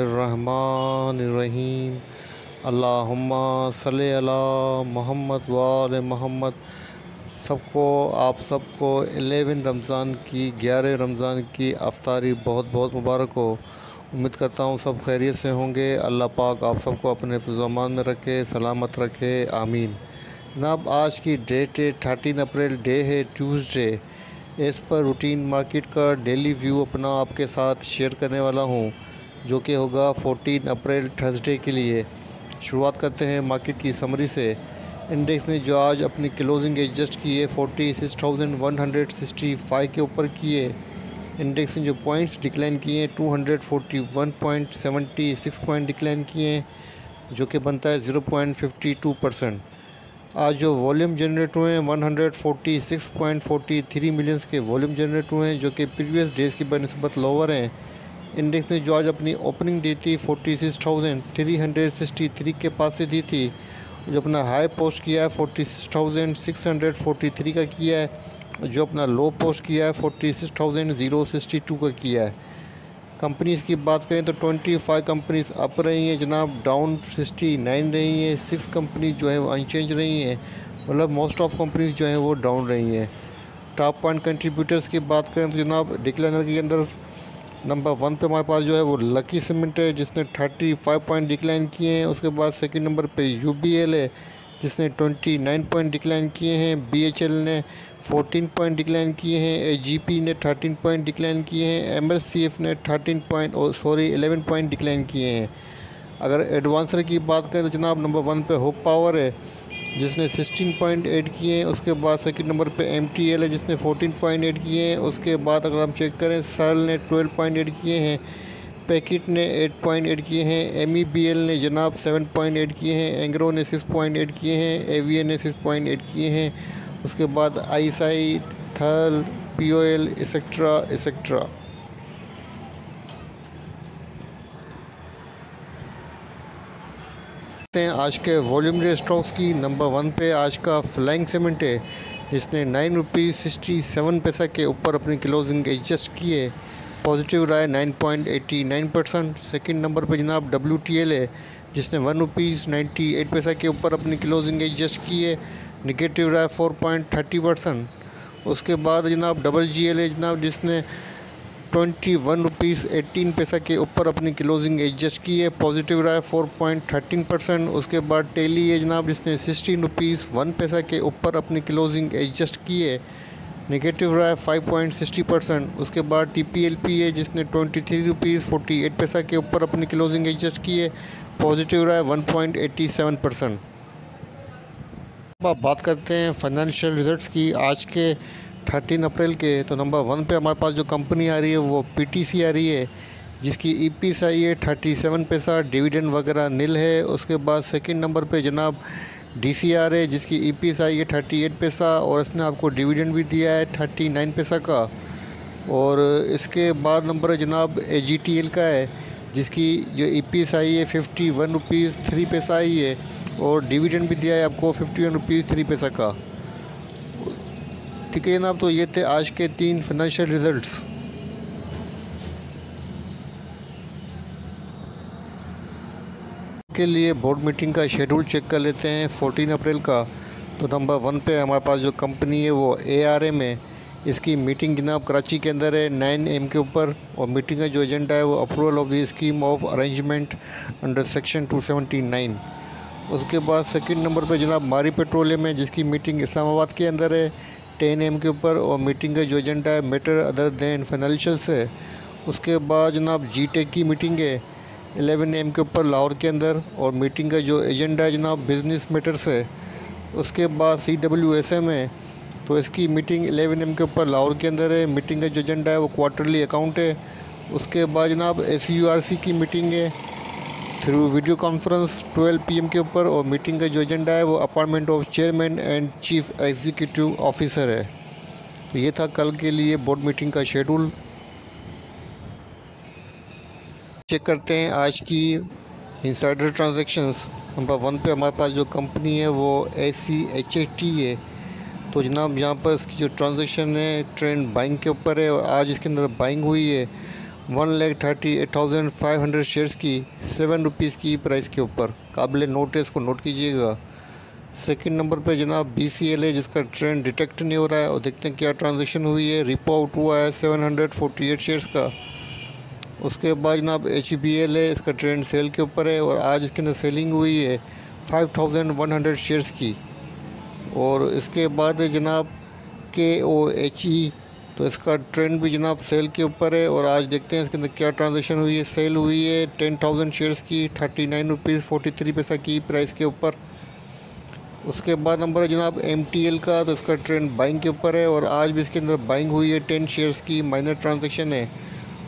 रहमानिर्रहीम। अल्लाहुम्मा सल्ली अला मोहम्मद व आले मोहम्मद। आप सबको 11 रमज़ान की अफ्तारी बहुत बहुत मुबारक हो। उम्मीद करता हूँ सब खैरियत से होंगे। अल्लाह पाक आप सबको अपने हिफ़्ज़-ओ-अमान में रखे, सलामत रखे, आमीन। जनाब, आज की डेट है 13 अप्रैल, डे है ट्यूसडे। इस पर रूटीन मार्केट का डेली व्यू अपना आपके साथ शेयर करने वाला हूँ, जो कि होगा 14 अप्रैल थर्सडे के लिए। शुरुआत करते हैं मार्केट की समरी से। इंडेक्स ने जो आज अपनी क्लोजिंग एडजस्ट की है 46,165 के ऊपर किए। इंडेक्स ने जो पॉइंट्स डिक्लाइन किए हैं 241.76 पॉइंट डिक्लाइन किए हैं, जो कि बनता है 0.52%। आज जो वॉल्यूम जनरेट हुए हैं 146.43 मिलियंस के वॉल्यूम जनरेट हुए हैं, जो कि प्रीवियस डेज़ की बनिस्बत लोअर हैं। इंडेक्स ने जो आज अपनी ओपनिंग दी थी 46,363 के पास से दी थी, जो अपना हाई पोस्ट किया है 46,643 का किया है, जो अपना लो पोस्ट किया है 46,062 का किया है। कंपनीज़ की बात करें तो 25 कंपनीज़ अप रही हैं जनाब, डाउन 69 रही हैं। 6 कंपनीज जो है वो अनचेंज रही हैं, मतलब मोस्ट ऑफ कंपनीज़ जो हैं वो डाउन रही हैं। टॉप पॉइंट कंट्रीब्यूटर्स की बात करें तो जनाब डिक्लाइनर के अंदर नंबर 1 पे हमारे पास जो है वो लकी सीमेंट है, जिसने 35 पॉइंट डिक्लाइन किए हैं। उसके बाद सेकंड नंबर पे यूबीएल है, जिसने 29 पॉइंट डिक्लाइन किए हैं। बीएचएल ने 14 पॉइंट डिक्लाइन किए हैं। एजीपी ने 13 पॉइंट डिक्लाइन किए हैं। एमएससीएफ ने 11 पॉइंट डिक्लाइन किए हैं। अगर एडवांसर की बात करें तो जनाब नंबर 1 पे होप पावर है, जिसने 16 पॉइंट ऐड किए हैं। उसके बाद सेकंड नंबर पे एमटीएल है, जिसने 14 पॉइंट ऐड किए हैं। उसके बाद अगर हम चेक करें, सर्ल ने 12 पॉइंट ऐड किए हैं। पैकेट ने 8 पॉइंट ऐड किए हैं। एमईबीएल ने जनाब 7 पॉइंट ऐड किए हैं। एंग्रो ने 6 पॉइंट ऐड किए हैं। एवीएन ने 6 पॉइंट ऐड किए हैं। उसके बाद आईएसआई, थर्ल, पीओएल एक्सेट्रा एक्सेट्रा। आज के वॉल्यूम डे स्टॉक्स की नंबर 1 पे आज का फ्लाइंग सीमेंट है, जिसने 9 रुपीज़ 67 पैसा के ऊपर अपनी क्लोजिंग एडजस्ट किए। पॉजिटिव रहा है 9.89%। सेकंड नंबर पे जनाब WTL है, जिसने 1 रुपीज़ 98 पैसा के ऊपर अपनी क्लोजिंग एडजस्ट किए। निगेटिव रहा है 4.30%। उसके बाद जनाब GGL है जनाब, जिसने 21 रुपीज़ 18 पैसा के ऊपर अपनी क्लोजिंग एडजस्ट की है। पॉजिटिव रहा है 4.13%। उसके बाद टेली है जनाब, जिसने 16 रुपीज़ 1 पैसा के ऊपर अपनी क्लोजिंग एडजस्ट की है। नेगेटिव रहा है 5.60%। उसके बाद TPLP है, जिसने 23 रुपीज़ 48 पैसा के ऊपर अपनी क्लोजिंग एडजस्ट की है। पॉजिटिव रहा है 1.87%। अब बात करते हैं फाइनेंशियल रिजल्ट्स की आज के 13 अप्रैल के। तो नंबर 1 पे हमारे पास जो कंपनी आ रही है वो PTC आ रही है, जिसकी EPS आई है 37 पैसा, डिविडेंड वगैरह नील है। उसके बाद सेकंड नंबर पे जनाब DCR है, जिसकी EPS आई है 38 पैसा, और इसने आपको डिविडेंड भी दिया है 39 पैसा का। और इसके बाद नंबर है जनाब AGTL का है, जिसकी जो EPS आई है 51 रुपीज़ 3 पैसा आई है, और डिविडेंड भी दिया है आपको 51 रुपीज़ 3 पैसा का। ठीक है जनाब, तो ये थे आज के 3 फाइनेंशियल रिजल्ट्स। के लिए बोर्ड मीटिंग का शेड्यूल चेक कर लेते हैं 14 अप्रैल का। तो नंबर 1 पे हमारे पास जो कंपनी है वो ARM है। इसकी मीटिंग जनाब कराची के अंदर है 9 AM के ऊपर, और मीटिंग का जो एजेंडा है वो approval of the scheme of arrangement under section 279। उसके बाद सेकंड नंबर पे जनाब मारी पेट्रोलियम है, जिसकी मीटिंग इस्लामाबाद के अंदर है 10 AM के ऊपर, और मीटिंग का जो एजेंडा है मैटर अदर देन फाइनेंशियल्स है। उसके बाद जनाब GTEC की मीटिंग है 11 AM के ऊपर लाहौर के अंदर, और मीटिंग का जो एजेंडा है जनाब बिज़नेस मैटर्स है। उसके बाद CWSM है, तो इसकी मीटिंग 11 AM के ऊपर लाहौर के अंदर है। मीटिंग का जो एजेंडा है वो क्वार्टरली अकाउंट है। उसके बाद जनाब SURC की मीटिंग है थ्रू वीडियो कॉन्फ्रेंस 12 PM के ऊपर, और मीटिंग का जो एजेंडा है वो appointment of chairman and chief executive officer है। तो ये था कल के लिए बोर्ड मीटिंग का शेड्यूल। चेक करते हैं आज की इंसाइडर ट्रांजैक्शंस। नंबर 1 पे हमारे पास जो कंपनी है वो ACHAT है। तो जनाब यहाँ पर इसकी जो ट्रांजैक्शन है ट्रेंड बाइंग के ऊपर है, और आज इसके अंदर बाइंग हुई है 1,38,500 शेयर्स की 7 रुपीज़ की प्राइस के ऊपर। काबिल नोट है, इसको नोट कीजिएगा। सेकंड नंबर पे जनाब BCL है, जिसका ट्रेंड डिटेक्ट नहीं हो रहा है, और देखते हैं क्या ट्रांजैक्शन हुई है। रिपो आउट हुआ है 748 शेयर्स का। उसके बाद जनाब HBL है, इसका ट्रेंड सेल के ऊपर है, और आज इसके अंदर सेलिंग हुई है 5,100 शेयर्स की। और इसके बाद है जनाब KOHE, तो इसका ट्रेंड भी जनाब सेल के ऊपर है, और आज देखते हैं इसके अंदर क्या ट्रांजैक्शन हुई है। सेल हुई है 10,000 शेयर्स की 39 रुपीज़ 43 पैसा की प्राइस के ऊपर। उसके बाद नंबर है जनाब MTL का, तो इसका ट्रेंड बाइंग के ऊपर है, और आज भी इसके अंदर बाइंग हुई है 10 शेयर्स की, माइनर ट्रांजैक्शन है।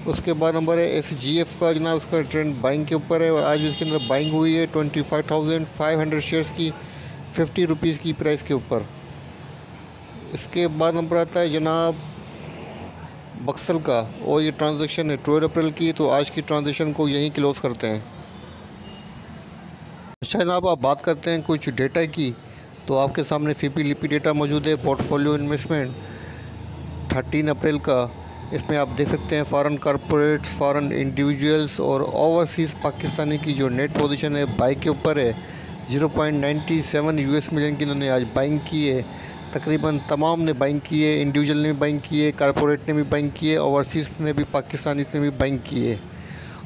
उसके बाद नंबर है SGF का जनाब, इसका ट्रेंड बाइंग के ऊपर है, और आज भी इसके अंदर बाइंग हुई है 25,500 शेयर्स की 50 रुपीज़ की प्राइस के ऊपर। इसके बाद नंबर आता है जनाब बक्सल का, और ये ट्रांजैक्शन है 12 अप्रैल की, तो आज की ट्रांजैक्शन को यहीं क्लोज करते हैं। अच्छा जनाब, आप बात करते हैं कुछ डेटा की, तो आपके सामने FIPI लिपि डेटा मौजूद है। पोर्टफोलियो इन्वेस्टमेंट 13 अप्रैल का, इसमें आप देख सकते हैं फॉरेन कॉरपोरेट्स, फॉरेन इंडिविजुअल्स और ओवरसीज़ पाकिस्तानी की जो नेट पोजीशन है बाई के ऊपर है। 0.97 US मिलियन की इन्होंने आज बाइंग की है। तकरीबन तमाम ने बाइंग की है, इंडिविजुअल ने भी बाइंग की है, कॉरपोरेट ने भी बाइंग की है, ओवरसीज़ ने भी, पाकिस्तानी ने भी बाइंग की है।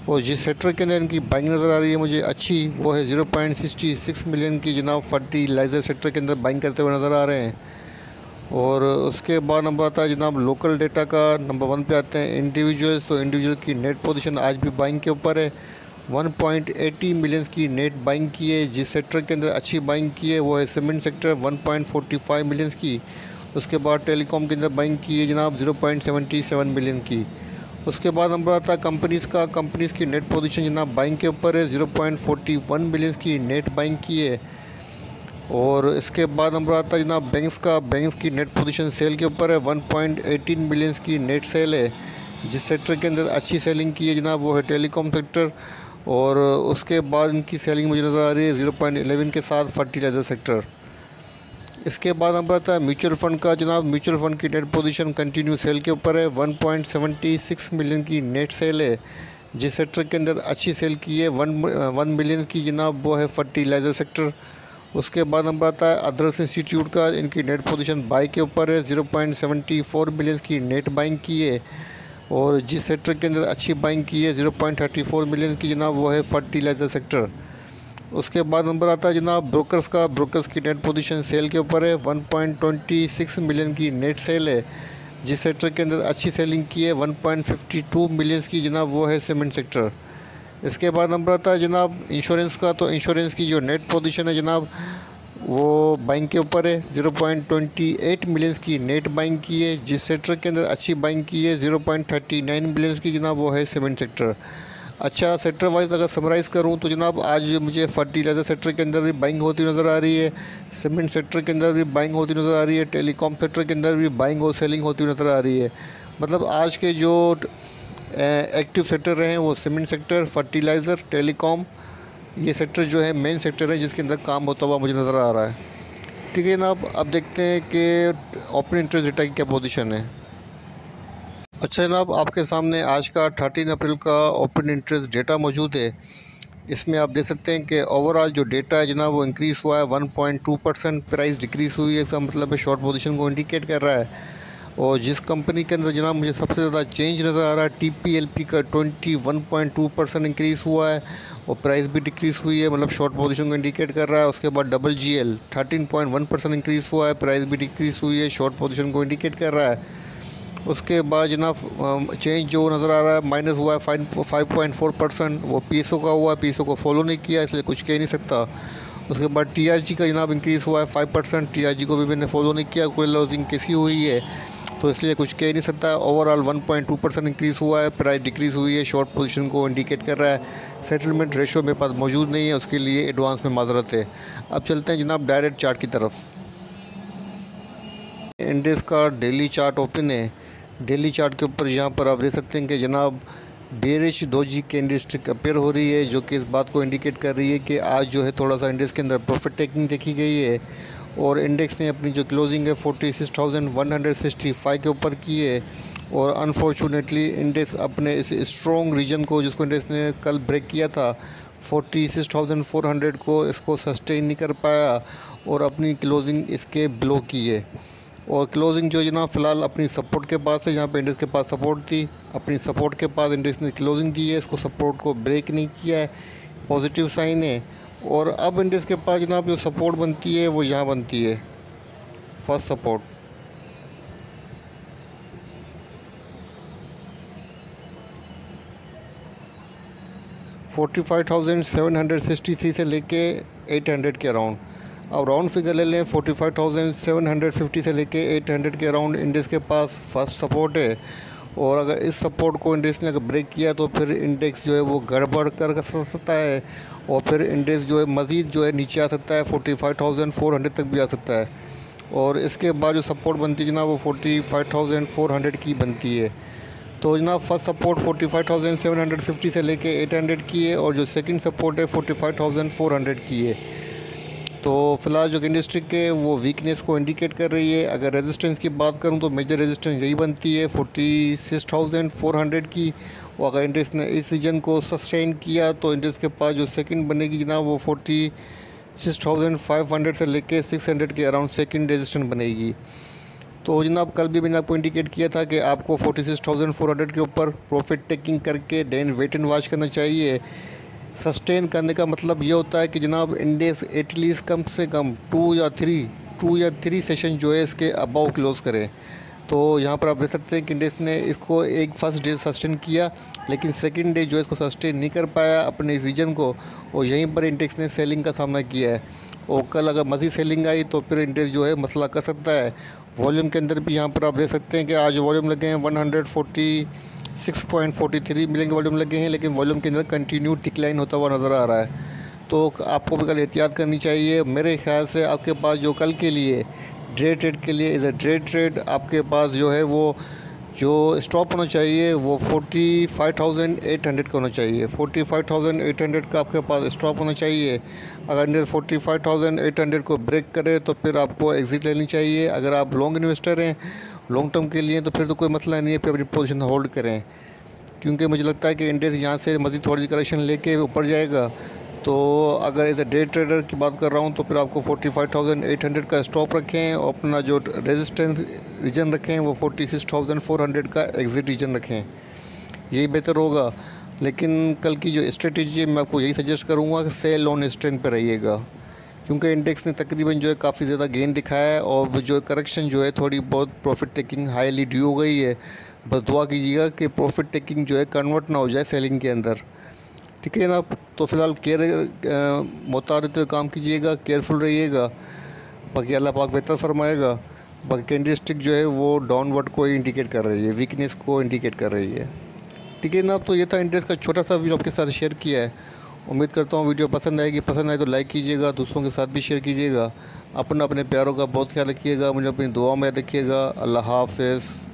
और जिस सेक्टर के अंदर इनकी बाइंग नज़र आ रही है मुझे अच्छी, वो है 0.66 मिलियन की जनाब फर्टिलाइज़र सेक्टर के अंदर बाइंग करते हुए नज़र आ रहे हैं। और उसके बाद नंबर आता है जनाब लोकल डेटा का। नंबर 1 पे आते हैं इंडिविजुअल्स, तो इंडिविजुअल की नेट पोजीशन आज भी बाइंग के ऊपर है। 1.80 मिलियंस की नेट बाइंग की है। जिस सेक्टर के अंदर अच्छी बाइंग की है वो है सीमेंट सेक्टर, 1.45 मिलियंस की। उसके बाद टेलीकॉम के अंदर बाइंग की है जनाब 0.77 मिलियन की। उसके बाद नंबर आता है कंपनीज़ का। कंपनीज़ की नेट पोजीशन जनाब बाइंग के ऊपर है, 0.41 बिलियंस की नेट बाइंग की है। और इसके बाद नंबर आता है जनाब बैंक्स का। बैंक्स की नेट पोजीशन सेल के ऊपर है, 1.18 बिलियंस की नेट सेल है। जिस सेक्टर के अंदर अच्छी सेलिंग की है जनाब वो है टेलीकॉम सेक्टर। और उसके बाद इनकी सेलिंग मुझे नज़र आ रही है 0.11 के साथ फर्टिलाइज़र सेक्टर। इसके बाद नंबर आता है म्यूचुअल फ़ंड का जनाब। म्यूचुअल फ़ंड की नेट पोजीशन कंटिन्यू सेल के ऊपर है, 1.76 मिलियन की नेट सेल है। जिस सेक्टर के अंदर अच्छी सेल की है 1 मिलियन की जनाब वो है फर्टिलाइज़र सेक्टर। उसके बाद नंबर आता है अदर्स इंस्टीट्यूट का। इनकी नेट पोजीशन बाई के ऊपर है, 0.74 मिलियन की नेट बाइंग की है। और जिस सेक्टर के अंदर अच्छी बाइंग की है 0.34 मिलियन की जनाब वो है फर्टिलाइज़र सेक्टर। उसके बाद नंबर आता है जनाब ब्रोकर्स का। ब्रोकर्स की नेट पोजीशन सेल के ऊपर है, 1.26 मिलियन की नेट सेल है। जिस सेक्टर के अंदर अच्छी सेलिंग की है 1.52 मिलियंस की जनाब वो है सीमेंट सेक्टर। इसके बाद नंबर आता है जनाब इंश्योरेंस का। तो इंश्योरेंस की जो नेट पोजीशन है जनाब वो बाइंग के ऊपर है, 0.28 मिलियंस की नेट बाइंग की है। जिस सेक्टर के अंदर अच्छी बाइंग की है 0.39 बिलियंस की जनाब वो है सीमेंट सेक्टर। अच्छा, सेक्टर वाइज अगर समराइज़ करूं तो जनाब आज मुझे फर्टिलाइज़र सेक्टर के अंदर भी बाइंग होती नज़र आ रही है, सीमेंट सेक्टर के अंदर भी बाइंग होती नज़र आ रही है, टेलीकॉम सेक्टर के अंदर भी बाइंग और सेलिंग होती नज़र आ रही है। मतलब आज के जो एक्टिव सेक्टर रहे हैं वो सीमेंट सेक्टर, फर्टिलाइज़र, टेलीकॉम, ये सेक्टर जो है मेन सेक्टर है जिसके अंदर काम होता हुआ मुझे नज़र आ रहा है। ठीक है जनाब, अब देखते हैं कि ओपन इंटरेस्ट डेटा की क्या पोजीशन है। अच्छा जनाब, आपके सामने आज का 13 अप्रैल का ओपन इंटरेस्ट डेटा मौजूद है। इसमें आप देख सकते हैं कि ओवरऑल जो डेटा है जनाब वो इंक्रीज़ हुआ है 1.2%। प्राइस डिक्रीज़ हुई है, इसका मतलब है शॉर्ट पोजीशन को इंडिकेट कर रहा है। और जिस कंपनी के अंदर जनाब मुझे सबसे ज़्यादा चेंज नज़र आ रहा है TPLP का 21.2% इंक्रीज़ हुआ है, और प्राइस भी डिक्रीज़ हुई है, मतलब शॉर्ट पोजीशन को इंडिकेट कर रहा है। उसके बाद WGL 13.1% इंक्रीज़ हुआ है, प्राइस भी डिक्रीज़ हुई है, शॉर्ट पोजीशन को इंडिकेट कर रहा है। उसके बाद जनाब चेंज जो नज़र आ रहा है माइनस हुआ है 5.4%, वो PSO का हुआ है। PSO को फॉलो नहीं किया इसलिए कुछ कह नहीं सकता। उसके बाद TRG का जनाब इंक्रीज़ हुआ है 5%, TRG को भी मैंने फॉलो नहीं किया, कोई लॉजिंग कैसी हुई है तो इसलिए कुछ कह नहीं सकता। ओवरऑल 1.2% इंक्रीज़ हुआ है, प्राइस डिक्रीज़ हुई है, शॉर्ट पोजीशन को इंडिकेट कर रहा है। सेटलमेंट रेशो मेरे पास मौजूद नहीं है, उसके लिए एडवांस में माजरत है। अब चलते हैं जनाब डायरेक्ट चार्ट की तरफ। इंडेक्स का डेली चार्ट ओपन है। डेली चार्ट के ऊपर यहाँ पर आप देख सकते हैं कि जनाब बेरिश डोजी कैंडलस्टिक अपीयर हो रही है, जो कि इस बात को इंडिकेट कर रही है कि आज जो है थोड़ा सा इंडेक्स के अंदर प्रॉफिट टेकिंग देखी गई है। और इंडेक्स ने अपनी जो क्लोजिंग है 46,165 के ऊपर की है, और अनफॉर्चुनेटली इंडेक्स अपने इस स्ट्रॉन्ग रीजन को, जिसको इंडेक्स ने कल ब्रेक किया था 46,400 को, इसको सस्टेन नहीं कर पाया और अपनी क्लोजिंग इसके बिलो की है। और क्लोजिंग जो जनाब फ़िलहाल अपनी सपोर्ट के पास है, जहाँ पे इंडेक्स के पास सपोर्ट थी, अपनी सपोर्ट के पास इंडेक्स ने क्लोजिंग दी है, इसको सपोर्ट को ब्रेक नहीं किया है, पॉजिटिव साइन है। और अब इंडेक्स के पास जनाब जो सपोर्ट बनती है वो यहाँ बनती है, फर्स्ट सपोर्ट 45,763 से लेके 800 के अराउंड। अब राउंड फिगर ले लें, 45,750 से लेके 800 के अराउंड इंडेक्स के पास फर्स्ट सपोर्ट है। और अगर इस सपोर्ट को इंडेक्स ने अगर ब्रेक किया तो फिर इंडेक्स जो है वो गड़बड़ कर सकता है और फिर इंडेक्स जो है मज़ीद जो है नीचे आ सकता है, 45,400 तक भी आ सकता है। और इसके बाद जो सपोर्ट बनती है जनाब वो 45,400 की बनती है। तो जनाब फर्स्ट सपोर्ट 45,750 से लेके 800 की है और जो सेकंड सपोर्ट है 45,400 की है। तो फ़िलहाल जो कैंडलस्टिक है वो वीकनेस को इंडिकेट कर रही है। अगर रेजिस्टेंस की बात करूं तो मेजर रेजिस्टेंस यही बनती है 46,400 की। और अगर इंडेक्स ने इस रीजन को सस्टेन किया तो इंडेक्स के पास जो सेकंड बनेगी जनाब वो 46,500 से लेके 600 के अराउंड सेकंड रेजिस्टेंस बनेगी। तो जनाब कल भी मैंने आपको इंडिकेट किया था कि आपको 46,400 के ऊपर प्रॉफिट टेकिंग करके देन वेट एंड वॉच करना चाहिए। सस्टेन करने का मतलब ये होता है कि जनाब इंडेक्स एटलीस्ट कम से कम 2 या 3 सेशन जो है इसके अबाव क्लोज़ करें। तो यहाँ पर आप देख सकते हैं कि इंडेक्स ने इसको एक फर्स्ट डे सस्टेन किया, लेकिन सेकंड डे जो है इसको सस्टेन नहीं कर पाया अपने रीजन को, और यहीं पर इंडेक्स ने सेलिंग का सामना किया है। और कल अगर मज़ीद सेलिंग आई तो फिर इंडेक्स जो है मसला कर सकता है। वॉल्यूम के अंदर भी यहाँ पर आप देख सकते हैं कि आज वॉल्यूम लगे हैं 146.43 मिलियन के वॉल्यूम लगे हैं, लेकिन वॉल्यूम के अंदर कंटिन्यू डिक्लाइन होता हुआ नज़र आ रहा है। तो आपको भी कल एहतियात करनी चाहिए। मेरे ख्याल से आपके पास जो कल के लिए डे ट्रेड के लिए इज़ अ डे ट्रेड, आपके पास जो है वो जो स्टॉप होना चाहिए वो 45,800 का होना चाहिए। 45,800 का आपके पास स्टॉप होना चाहिए। अगर इंडेक्स 45,800 को ब्रेक करे तो फिर आपको एग्ज़िट लेनी चाहिए। अगर आप लॉन्ग इन्वेस्टर हैं, लॉन्ग टर्म के लिए, तो फिर तो कोई मसला नहीं है, फिर अपनी पोजीशन होल्ड करें। क्योंकि मुझे लगता है कि इंडेक्स यहाँ से मज़ीद थोड़ी करेक्शन लेके ऊपर जाएगा। तो अगर एज ए डे ट्रेडर की बात कर रहा हूँ तो फिर आपको 45,800 का स्टॉप रखें और अपना जो रेजिस्टेंस रीजन रखें वो 46,400 का एग्ज़िट रीजन रखें, यही बेहतर होगा। लेकिन कल की जो स्ट्रेटजी है मैं आपको यही सजेस्ट करूँगा कि सेल ऑन स्ट्रेंथ पर रहिएगा, क्योंकि इंडेक्स ने तकरीबन जो है काफ़ी ज़्यादा गेन दिखाया है और जो करेक्शन जो है थोड़ी बहुत प्रॉफिट टेकिंग हाईली ड्यू हो गई है। बस दुआ कीजिएगा कि प्रॉफिट टेकिंग जो है कन्वर्ट ना हो जाए सेलिंग के अंदर, ठीक है ना। तो फ़िलहाल मुताबिक काम कीजिएगा, केयरफुल रहिएगा, बाकी अल्लाह पाक बेहतर फरमाएगा। बाकी कैंडलस्टिक जो है वो डाउनवर्ड को इंडिकेट कर रही है, वीकनेस को इंडिकेट कर रही है, ठीक है ना। तो ये था इंडेक्स का छोटा सा वीडियो आपके साथ शेयर किया है। उम्मीद करता हूँ वीडियो पसंद आएगी। पसंद आए तो लाइक कीजिएगा, दूसरों के साथ भी शेयर कीजिएगा। अपने प्यारों का बहुत ख्याल रखिएगा, मुझे अपनी दुआ में याद रखिएगा। अल्लाह हाफ़िज़।